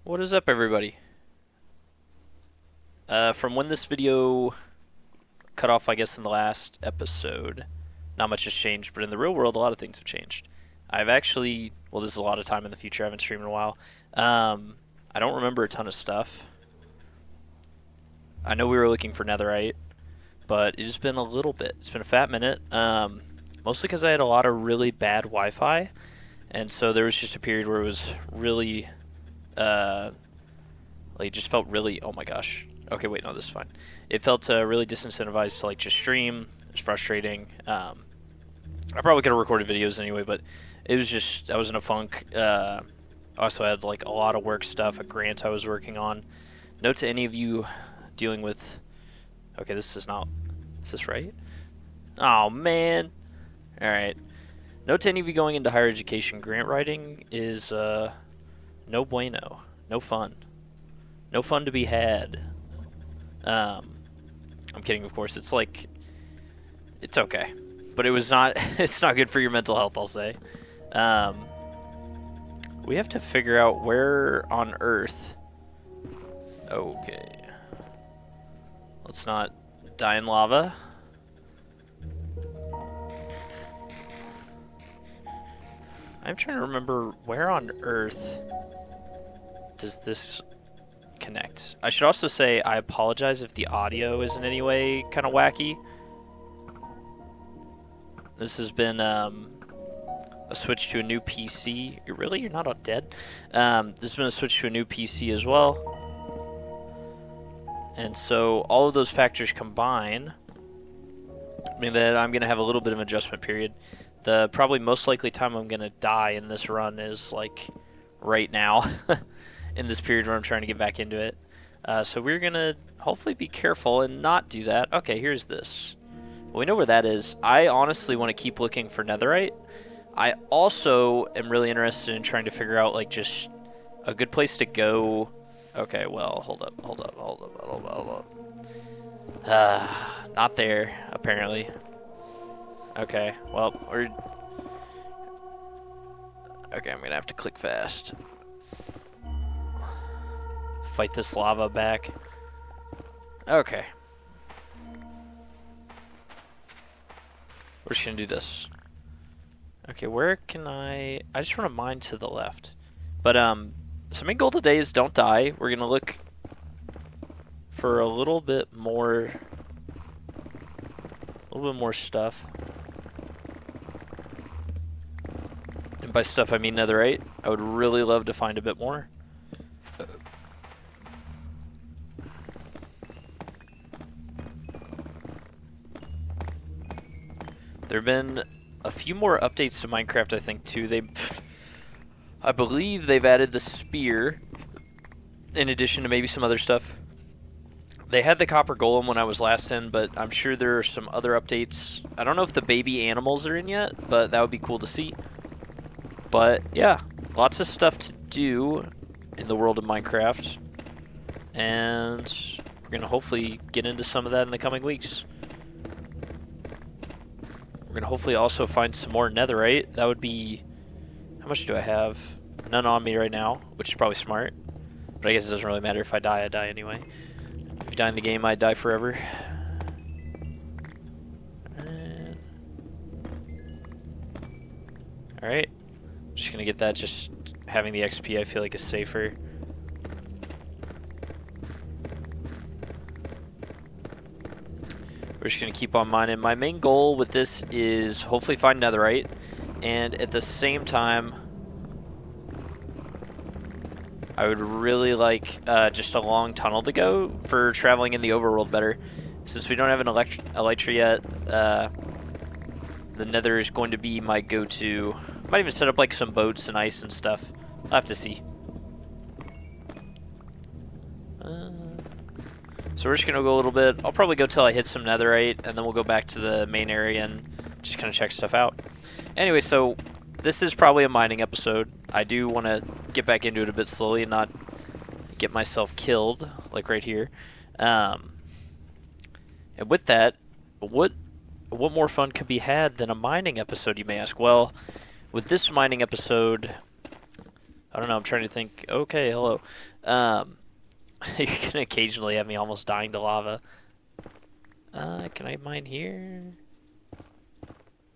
What is up, everybody? From when this video cut off, I guess, in the last episode, not much has changed, but in the real world, a lot of things have changed. I've actually, well, this is a lot of time in the future. I haven't streamed in a while. I don't remember a ton of stuff. I know we were looking for netherite, but it's been a little bit. It's been a fat minute. Mostly because I had a lot of really bad Wi-Fi, and so there was just a period where it was really, like, it just felt really. Oh my gosh. Okay, wait, no, this is fine. It felt really disincentivized to like just stream. It was frustrating. I probably could have recorded videos anyway, but it was just I was in a funk. Also had like a lot of work stuff, a grant I was working on. Note to any of you dealing with. Okay, this is not. Is this right? Oh man. All right. Note to any of you going into higher education, grant writing is no bueno, no fun, no fun to be had. I'm kidding, of course. It's like, it's okay, but it was not. It's not good for your mental health, I'll say. We have to figure out where on Earth. Okay, let's not die in lava. I'm trying to remember where on Earth does this connect. I should also say I apologize if the audio is in any way kind of wacky. This has been a switch to a new PC. You're not all dead. This has been a switch to a new PC as well. And so all of those factors combine mean that I'm going to have a little bit of an adjustment period. The probably most likely time I'm going to die in this run is like right now in this period where I'm trying to get back into it. So we're going to hopefully be careful and not do that. Okay, here's this. Well, we know where that is. I honestly want to keep looking for netherite. I also am really interested in trying to figure out like just a good place to go. Okay, well, hold up. Not there, apparently. Okay, well, we're... Okay, I'm gonna have to click fast. Fight this lava back. Okay. We're just gonna do this. Okay, where can I just want to mine to the left. But, so main goal today is don't die. We're gonna look for a little bit more stuff. And by stuff I mean netherite. I would really love to find a bit more. There have been a few more updates to Minecraft, I think, too. I believe they've added the spear in addition to maybe some other stuff. They had the copper golem when I was last in, but I'm sure there are some other updates. I don't know if the baby animals are in yet, but that would be cool to see. But yeah, lots of stuff to do in the world of Minecraft. And we're going to hopefully get into some of that in the coming weeks. We're going to hopefully also find some more netherite. That would be... How much do I have? None on me right now, which is probably smart. But I guess it doesn't really matter. If I die, I die anyway. If you die in the game, I die forever. Alright. Just gonna get that, just having the XP I feel like is safer. We're just gonna keep on mining. My main goal with this is hopefully find netherite, and at the same time I would really like just a long tunnel to go for traveling in the overworld better. Since we don't have an elytra yet, the nether is going to be my go-to. Might even set up like some boats and ice and stuff. I'll have to see. So we're just going to go a little bit. I'll probably go till I hit some netherite, and then we'll go back to the main area and just kind of check stuff out. Anyway, so this is probably a mining episode. I do want to get back into it a bit slowly and not get myself killed, like right here. And with that, what more fun could be had than a mining episode, you may ask? Well, with this mining episode, I don't know. I'm trying to think. Okay, hello. Um, you're gonna occasionally have me almost dying to lava. Can I mine here?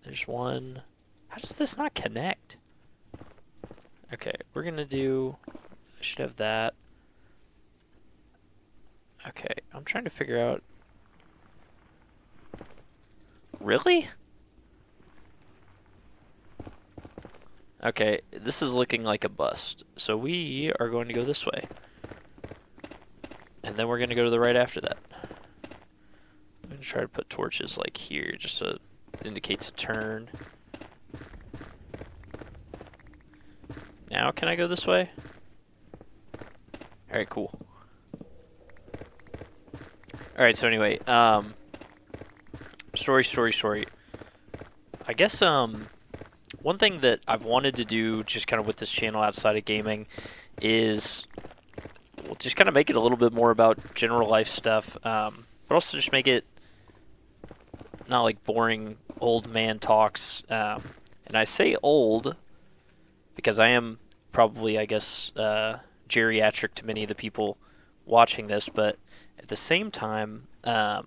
There's one. How does this not connect? Okay, we're gonna do. I should have that. Okay, I'm trying to figure out. Really? Okay, this is looking like a bust. So we are going to go this way. And then we're going to go to the right after that. I'm going to try to put torches like here just so it indicates a turn. Now can I go this way? Alright, cool. Alright, so anyway, story. I guess, one thing that I've wanted to do just kind of with this channel outside of gaming is just kind of make it a little bit more about general life stuff, but also just make it not like boring old man talks. And I say old because I am probably, I guess, geriatric to many of the people watching this, but at the same time, I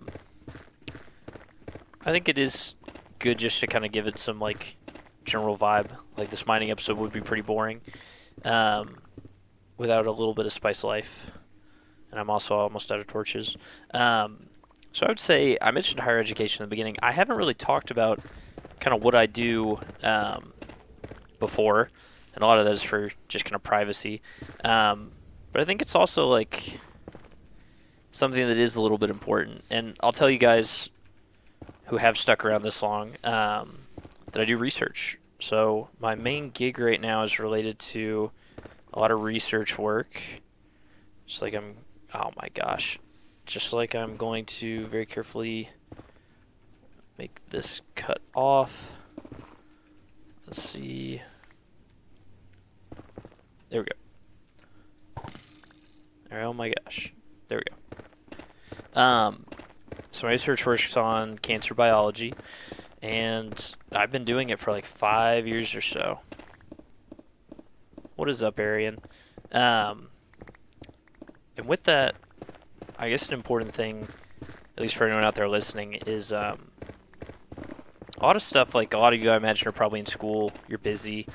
think it is good just to kind of give it some like general vibe. Like this mining episode would be pretty boring without a little bit of spice of life. And I'm also almost out of torches. So I would say, I mentioned higher education in the beginning. I haven't really talked about kind of what I do before, and a lot of that is for just kind of privacy. But I think it's also like something that is a little bit important. And I'll tell you guys who have stuck around this long that I do research. So my main gig right now is related to a lot of research work. Just like oh my gosh. Just like I'm going to very carefully make this cut off. Let's see. There we go. Oh my gosh. There we go. So my research works on cancer biology, and I've been doing it for like 5 years or so. What is up, Arian? And with that, I guess an important thing, at least for anyone out there listening, is a lot of stuff, like a lot of you I imagine are probably in school, you're busy.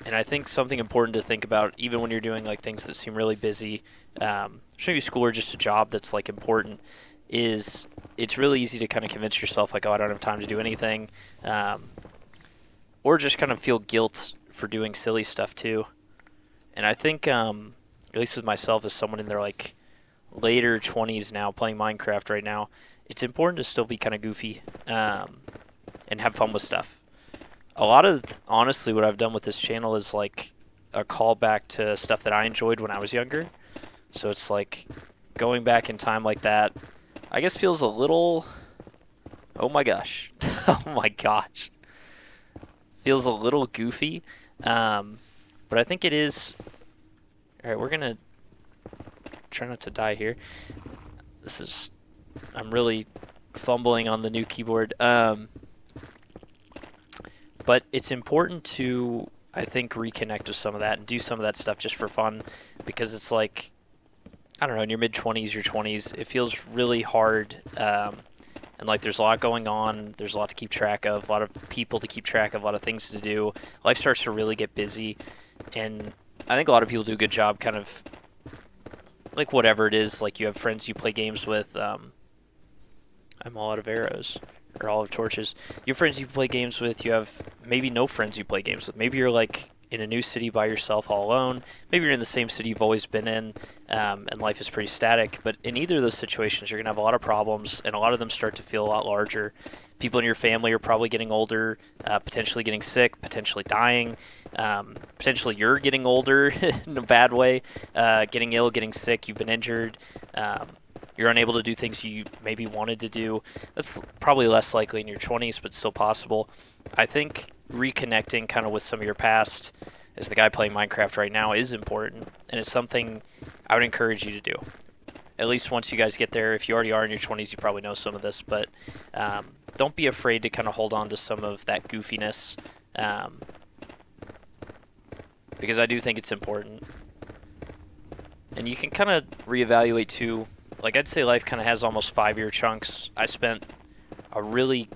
And I think something important to think about, even when you're doing like things that seem really busy, maybe school or just a job that's like important, is it's really easy to kind of convince yourself like, oh, I don't have time to do anything, or just kind of feel guilt for doing silly stuff too. And I think, at least with myself as someone in their like later 20s now playing Minecraft right now, it's important to still be kind of goofy and have fun with stuff. A lot of, honestly, what I've done with this channel is like a callback to stuff that I enjoyed when I was younger. So it's like going back in time like that, I guess feels a little, oh my gosh, oh my gosh, feels a little goofy. But I think it is, all right, we're going to try not to die here. I'm really fumbling on the new keyboard. But it's important to, I think, reconnect with some of that and do some of that stuff just for fun, because it's like, I don't know, in your mid-20s, your 20s, it feels really hard, and like there's a lot going on, there's a lot to keep track of, a lot of people to keep track of, a lot of things to do. Life starts to really get busy, and I think a lot of people do a good job kind of, like whatever it is, like you have friends you play games with, I'm all out of arrows. Or all of torches. You have friends you play games with. You have maybe no friends you play games with. Maybe you're like in a new city by yourself all alone. Maybe you're in the same city you've always been in, and life is pretty static. But in either of those situations, you're going to have a lot of problems, and a lot of them start to feel a lot larger. People in your family are probably getting older, potentially getting sick, potentially dying. Potentially you're getting older in a bad way, getting ill, getting sick, you've been injured. You're unable to do things you maybe wanted to do. That's probably less likely in your 20s, but still possible. I think reconnecting kind of with some of your past, as the guy playing Minecraft right now, is important, and it's something I would encourage you to do. At least once you guys get there. If you already are in your 20s, you probably know some of this, but don't be afraid to kind of hold on to some of that goofiness. because I do think it's important. And you can kind of reevaluate too. Like, I'd say life kind of has almost 5-year chunks. I spent a really,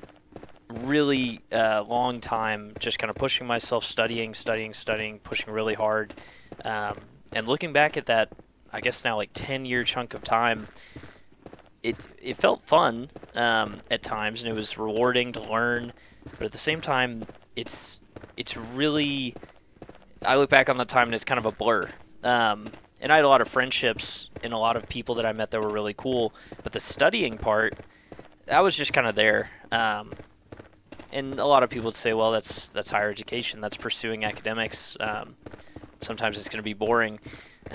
really long time just kind of pushing myself, studying, pushing really hard. And looking back at that, I guess now like 10-year chunk of time, it felt fun at times, and it was rewarding to learn. But at the same time, it's really, I look back on the time and it's kind of a blur. And I had a lot of friendships and a lot of people that I met that were really cool. But the studying part, that was just kind of there. And a lot of people would say, well, that's higher education. That's pursuing academics. Sometimes it's going to be boring.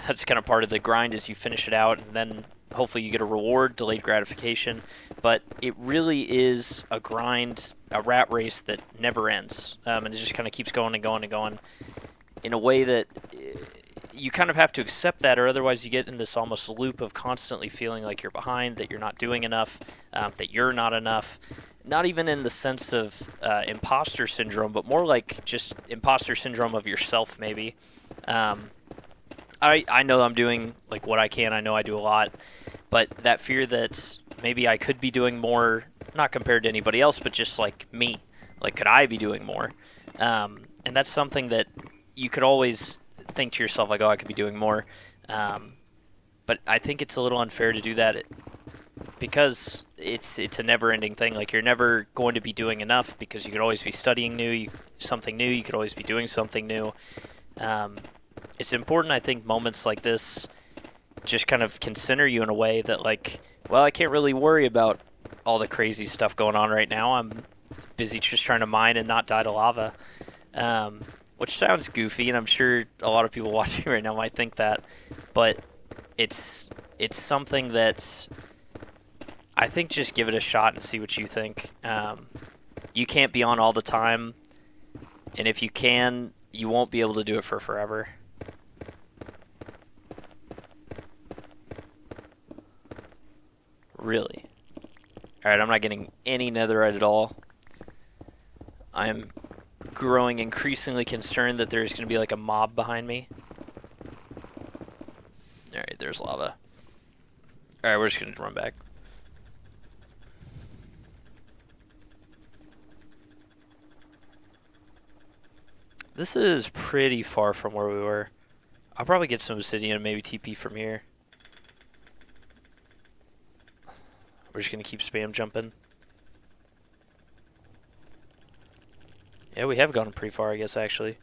That's kind of part of the grind is you finish it out, and then hopefully you get a reward, delayed gratification. But it really is a grind, a rat race that never ends. And it just kind of keeps going and going and going in a way that you kind of have to accept that, or otherwise you get in this almost loop of constantly feeling like you're behind, that you're not doing enough, that you're not enough. Not even in the sense of imposter syndrome, but more like just imposter syndrome of yourself, maybe. I know I'm doing like what I can. I know I do a lot, but that fear that maybe I could be doing more, not compared to anybody else, but just like me. Like, could I be doing more? And that's something that you could always think to yourself, like, oh, I could be doing more. But I think it's a little unfair to do that because it's a never-ending thing. Like, you're never going to be doing enough because you could always be studying something new. You could always be doing something new. It's important, I think, moments like this just kind of can center you in a way that, like, well, I can't really worry about all the crazy stuff going on right now. I'm busy just trying to mine and not die to lava, which sounds goofy, and I'm sure a lot of people watching right now might think that, but it's something that I think just give it a shot and see what you think. You can't be on all the time, and if you can, you won't be able to do it for forever. Really. Alright, I'm not getting any netherite at all. I'm growing increasingly concerned that there's going to be like a mob behind me. Alright, there's lava. Alright, we're just going to run back. This is pretty far from where we were. I'll probably get some obsidian and maybe TP from here. We're just going to keep spam jumping. Yeah, we have gone pretty far, I guess, actually.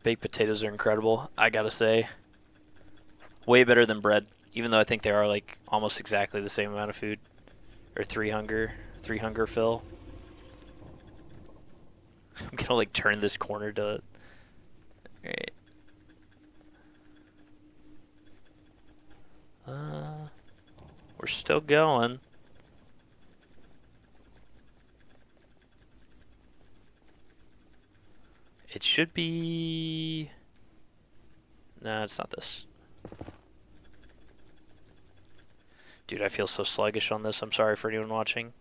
Baked potatoes are incredible, I gotta say. Way better than bread, even though I think they are like almost exactly the same amount of food. Or 3 hunger fill. I'm gonna like turn this corner to... Alright. We're still going. It should be... No, it's not this. Dude, I feel so sluggish on this. I'm sorry for anyone watching.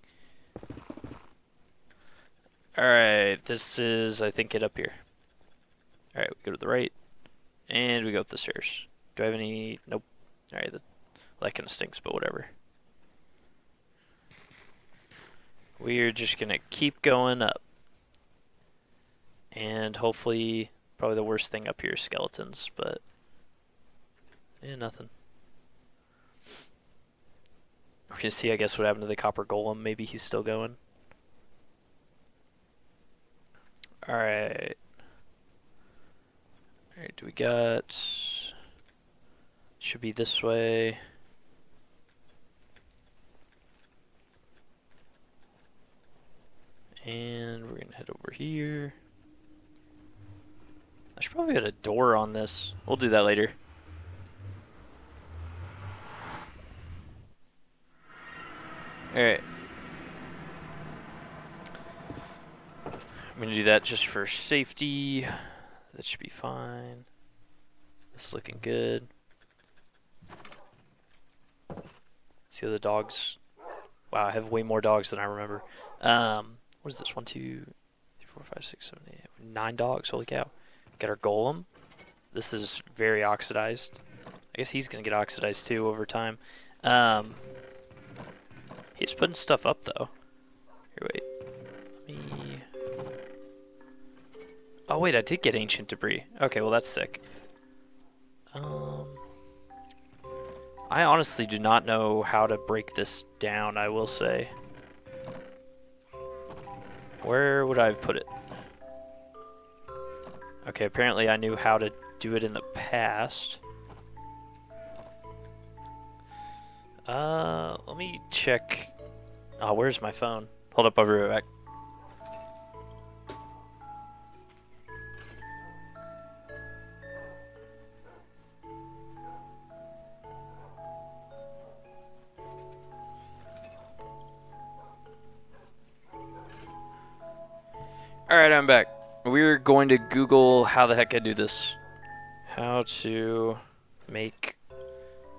Alright, this is, I think, it up here. Alright, we go to the right. And we go up the stairs. Do I have any... Nope. Alright, that kind of stinks, but whatever. We're just going to keep going up. And hopefully, probably the worst thing up here is skeletons, but... Yeah, nothing. We're going to see, I guess, what happened to the copper golem. Maybe he's still going. Alright. Alright, do we got... Should be this way. And we're going to head over here. I should probably get a door on this. We'll do that later. Alright. I'm going to do that just for safety. That should be fine. This is looking good. See how the dogs Wow, I have way more dogs than I remember. What is this? 1, 2, 3, 4, 5, 6, 7, 8, 9 dogs. Holy cow! Got our golem. This is very oxidized. I guess he's gonna get oxidized too over time. He's putting stuff up though. Here, wait. Let me. Oh wait, I did get ancient debris. Okay, well that's sick. I honestly do not know how to break this down, I will say. Where would I have put it? Okay, apparently I knew how to do it in the past. Let me check. Oh, where's my phone? Hold up, I'll be right back. Alright, I'm back. We're going to Google how the heck I do this. How to make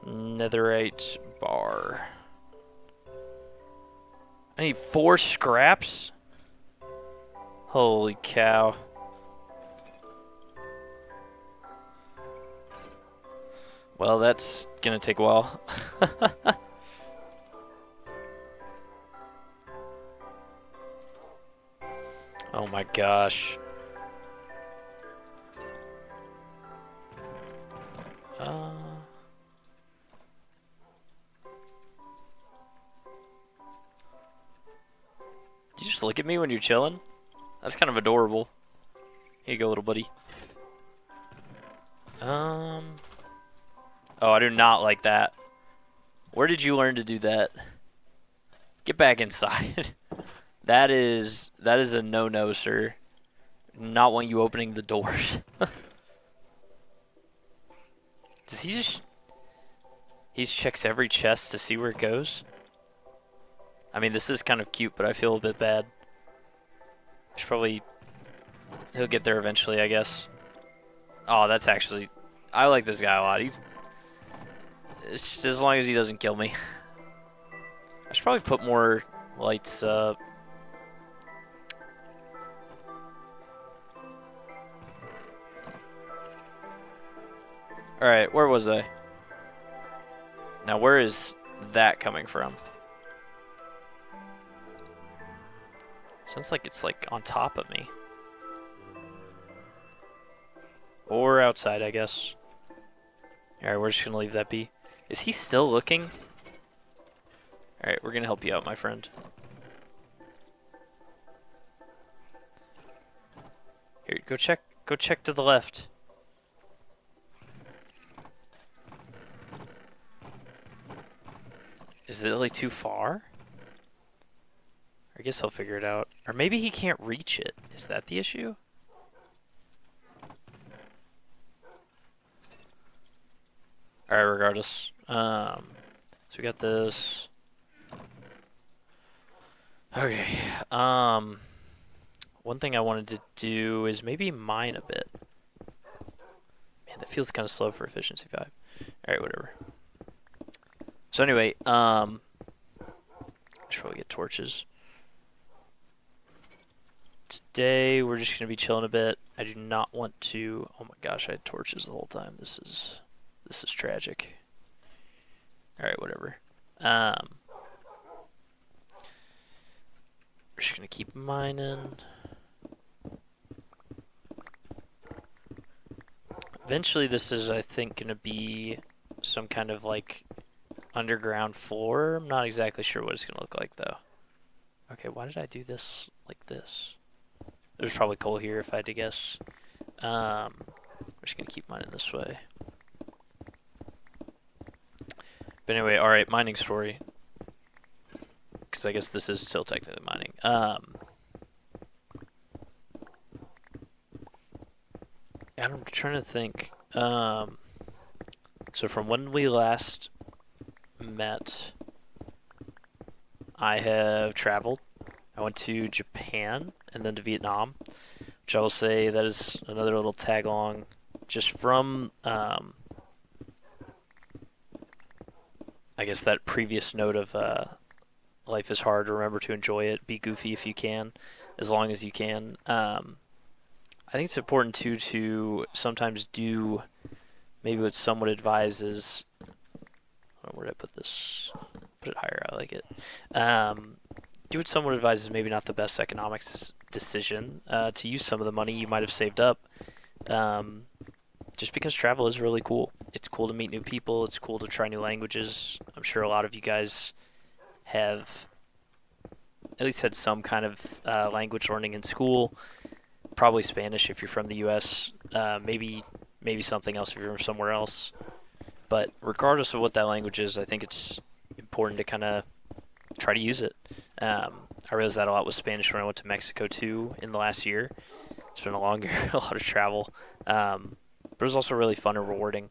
netherite bar. I need 4 scraps? Holy cow. Well, that's gonna take a while. Oh my gosh. You just look at me when you're chilling? That's kind of adorable. Here you go, little buddy. Oh, I do not like that. Where did you learn to do that? Get back inside. That is a no-no, sir. Not want you opening the doors. Does he just... He checks every chest to see where it goes? I mean, this is kind of cute, but I feel a bit bad. I should probably... He'll get there eventually, I guess. Oh, that's actually... I like this guy a lot. He's... It's just as long as he doesn't kill me. I should probably put more lights up. Alright, where was I? Now, where is that coming from? Sounds like it's like on top of me. Or outside, I guess. Alright, we're just gonna leave that be. Is he still looking? Alright, we're gonna help you out, my friend. Here, go check to the left. Is it really too far? I guess he'll figure it out. Or maybe he can't reach it. Is that the issue? Alright, regardless. So we got this. Okay. One thing I wanted to do is maybe mine a bit. Man, that feels kind of slow for efficiency 5. Alright, whatever. So anyway, I should probably get torches. Today we're just gonna be chilling a bit. I do not want to. Oh my gosh, I had torches the whole time. This is tragic. All right, whatever. We're just gonna keep mining. Eventually, this is, I think, gonna be some kind of like underground floor. I'm not exactly sure what it's gonna look like though. Okay, why did I do this like this? There's probably coal here if I had to guess. We're just gonna keep mining this way. But anyway, alright, mining story. Because I guess this is still technically mining. And I'm trying to think. So from when we last met, I have traveled. I went to Japan and then to Vietnam, which I will say that is another little tag along just from, I guess that previous note of, life is hard. Remember to enjoy it. Be goofy if you can, as long as you can. I think it's important too to sometimes do maybe what some would advise is, where did I put this? Put it higher. I like it. Do what some would advise is maybe not the best economics decision to use some of the money you might have saved up. Um, just because travel is really cool. It's cool to meet new people. It's cool to try new languages. I'm sure a lot of you guys have at least had some kind of language learning in school. Probably Spanish if you're from the U.S. Maybe something else if you're from somewhere else. But regardless of what that language is, I think it's important to kind of try to use it. I realized that a lot with Spanish when I went to Mexico too in the last year. It's been a long year, a lot of travel, but it was also really fun and rewarding.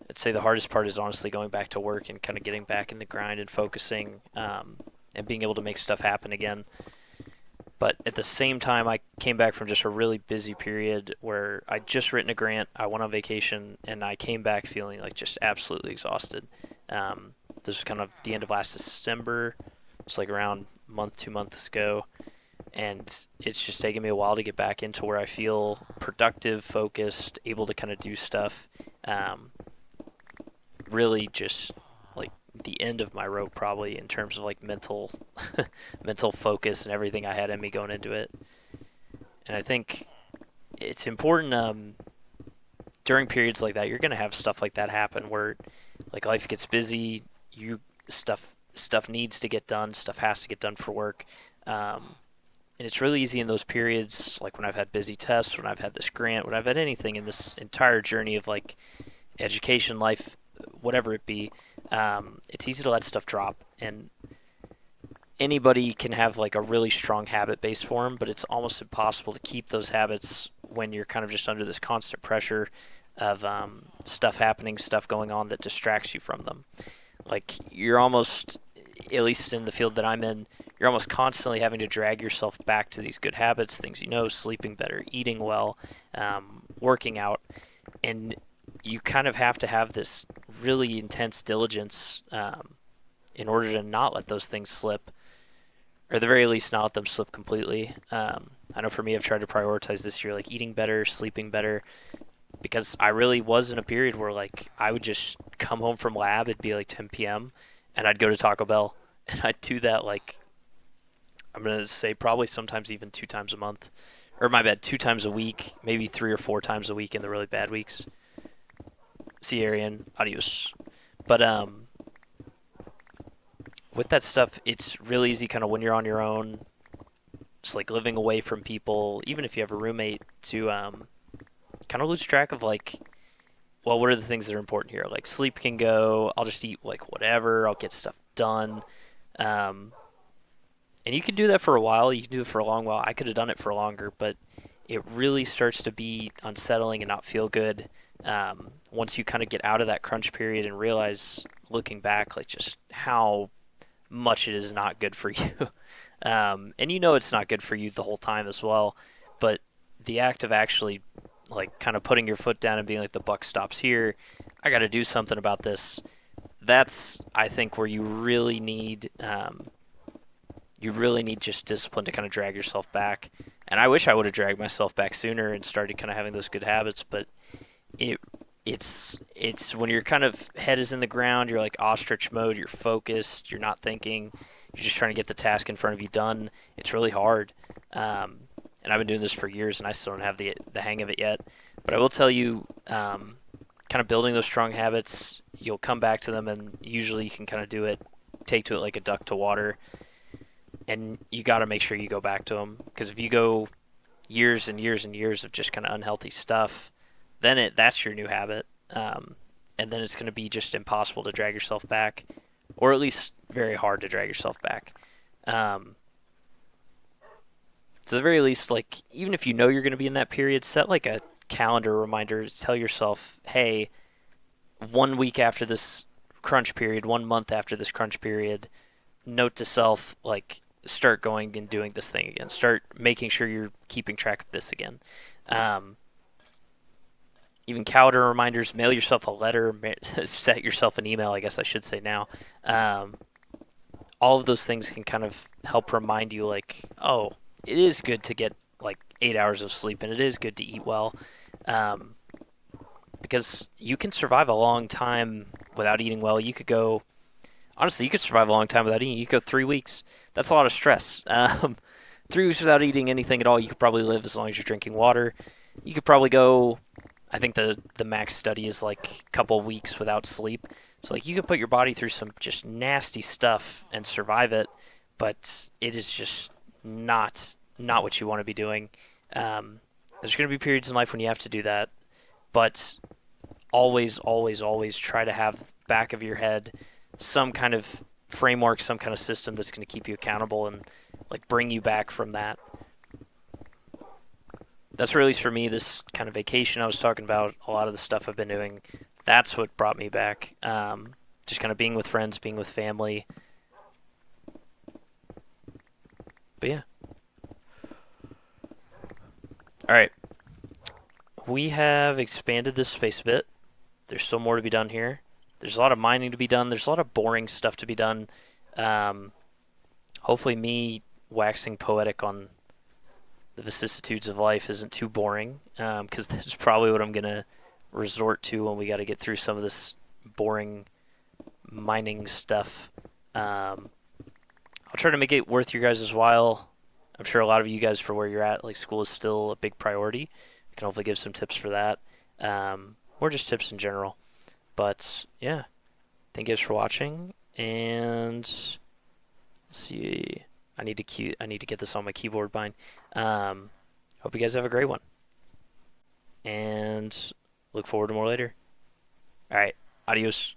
I'd say the hardest part is honestly going back to work and kind of getting back in the grind and focusing and being able to make stuff happen again. But at the same time, I came back from just a really busy period where I'd just written a grant, I went on vacation, and I came back feeling like just absolutely exhausted. This was kind of the end of last December. It's like around a month, 2 months ago. And it's just taken me a while to get back into where I feel productive, focused, able to kind of do stuff. Really just like the end of my rope probably in terms of like mental mental focus and everything I had in me going into it. And I think it's important during periods like that, you're going to have stuff like that happen where like life gets busy, stuff needs to get done, stuff has to get done for work. And it's really easy in those periods, like when I've had busy tests, when I've had this grant, when I've had anything in this entire journey of like education, life, whatever it be, it's easy to let stuff drop. And anybody can have like a really strong habit base for them, but it's almost impossible to keep those habits when you're kind of just under this constant pressure of stuff happening, stuff going on that distracts you from them. Like you're almost, at least in the field that I'm in, you're almost constantly having to drag yourself back to these good habits, things you know, sleeping better, eating well, working out. And you kind of have to have this really intense diligence in order to not let those things slip, or at the very least not let them slip completely. I know for me, I've tried to prioritize this year, like eating better, sleeping better, because I really was in a period where like I would just come home from lab, it'd be like 10 p.m., and I'd go to Taco Bell, and I'd do that like, I'm going to say probably sometimes even 2 times a month. Or my bad, 2 times a week, maybe 3 or 4 times a week in the really bad weeks. See Arian, adios. But with that stuff, it's really easy kind of when you're on your own, just like living away from people, even if you have a roommate, to kind of lose track of like, well, what are the things that are important here? Like sleep can go, I'll just eat like whatever, I'll get stuff done. And you can do that for a while. You can do it for a long while. I could have done it for longer, but it really starts to be unsettling and not feel good once you kind of get out of that crunch period and realize, looking back, like just how much it is not good for you. And you know it's not good for you the whole time as well. But the act of actually like kind of putting your foot down and being like, the buck stops here. I got to do something about this. That's, I think, where you really need just discipline to kind of drag yourself back. And I wish I would have dragged myself back sooner and started kind of having those good habits. But it's when your kind of head is in the ground, you're like ostrich mode, you're focused, you're not thinking, you're just trying to get the task in front of you done. It's really hard. And I've been doing this for years, and I still don't have the hang of it yet. But I will tell you, kind of building those strong habits, you'll come back to them, and usually you can kind of take to it like a duck to water. And you got to make sure you go back to them, because if you go years and years and years of just kind of unhealthy stuff, then that's your new habit. And then it's going to be just impossible to drag yourself back, or at least very hard to drag yourself back. So at the very least, like, even if you know you're going to be in that period, set like a calendar reminder to tell yourself, hey, 1 week after this crunch period, 1 month after this crunch period, note to self, like, start going and doing this thing again. Start making sure you're keeping track of this again. Even calendar reminders, mail yourself a letter, set yourself an email, I guess I should say now. all of those things can kind of help remind you, like, oh, it is good to get like 8 hours of sleep, and it is good to eat well, um, because you can survive a long time without eating well. You could go, honestly, you could survive a long time without eating. You could go 3 weeks. That's a lot of stress. 3 weeks without eating anything at all, you could probably live as long as you're drinking water. You could probably go. I think the max study is like a couple of weeks without sleep. So like you could put your body through some just nasty stuff and survive it, but it is just not what you want to be doing. There's going to be periods in life when you have to do that, but always, always, always try to have back of your head some kind of framework, some kind of system that's going to keep you accountable and like bring you back from that. That's really for me this kind of vacation I was talking about. A lot of the stuff I've been doing, that's what brought me back. Just kind of being with friends, being with family. But yeah, all right. We have expanded this space a bit. There's still more to be done here. There's a lot of mining to be done. There's a lot of boring stuff to be done. Um, Hopefully, me waxing poetic on the vicissitudes of life isn't too boring, because that's probably what I'm gonna resort to when we got to get through some of this boring mining stuff. I'll try to make it worth your guys' while. I'm sure a lot of you guys, for where you're at, like school is still a big priority. I can hopefully give some tips for that, or just tips in general. But yeah, thank you guys for watching, and let's see. I need to get this on my keyboard bind. Hope you guys have a great one, and look forward to more later. All right, adios.